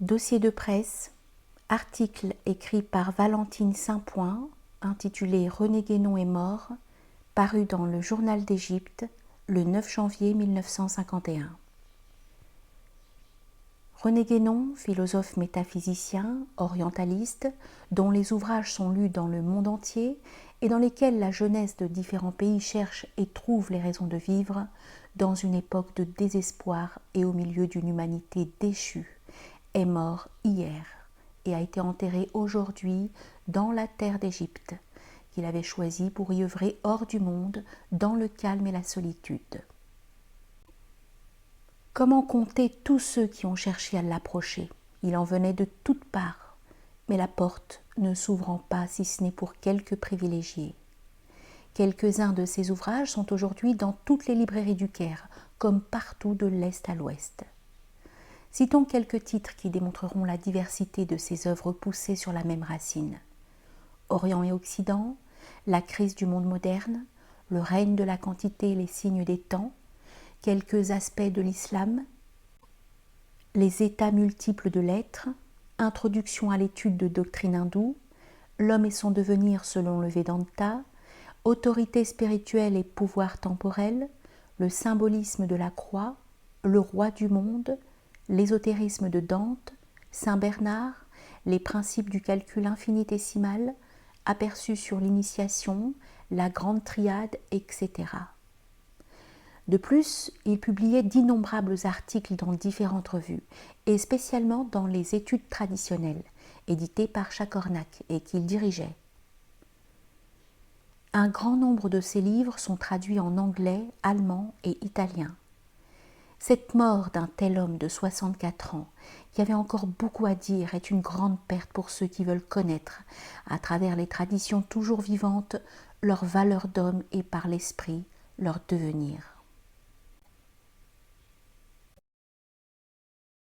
Dossier de presse, article écrit par Valentine Saint-Point, intitulé René Guénon est mort, paru dans le Journal d'Égypte le 9 janvier 1951. René Guénon, philosophe métaphysicien, orientaliste, dont les ouvrages sont lus dans le monde entier et dans lesquels la jeunesse de différents pays cherche et trouve les raisons de vivre dans une époque de désespoir et au milieu d'une humanité déchue, est mort hier et a été enterré aujourd'hui dans la terre d'Égypte, qu'il avait choisie pour y œuvrer hors du monde, dans le calme et la solitude. Comment compter tous ceux qui ont cherché à l'approcher? Il en venait de toutes parts, mais la porte ne s'ouvrant pas si ce n'est pour quelques privilégiés. Quelques-uns de ces ouvrages sont aujourd'hui dans toutes les librairies du Caire, comme partout de l'Est à l'Ouest. Citons quelques titres qui démontreront la diversité de ces œuvres poussées sur la même racine. Orient et Occident, la crise du monde moderne, le règne de la quantité et les signes des temps, quelques aspects de l'islam, les états multiples de l'être, introduction à l'étude de doctrine hindoue, l'homme et son devenir selon le Vedanta, autorité spirituelle et pouvoir temporel, le symbolisme de la croix, le roi du monde, l'ésotérisme de Dante, Saint Bernard, les principes du calcul infinitésimal, aperçus sur l'initiation, la grande triade, etc. De plus, il publiait d'innombrables articles dans différentes revues, et spécialement dans les études traditionnelles, éditées par Chacornac et qu'il dirigeait. Un grand nombre de ses livres sont traduits en anglais, allemand et italien. Cette mort d'un tel homme de 64 ans, qui avait encore beaucoup à dire, est une grande perte pour ceux qui veulent connaître, à travers les traditions toujours vivantes, leur valeur d'homme et par l'esprit, leur devenir.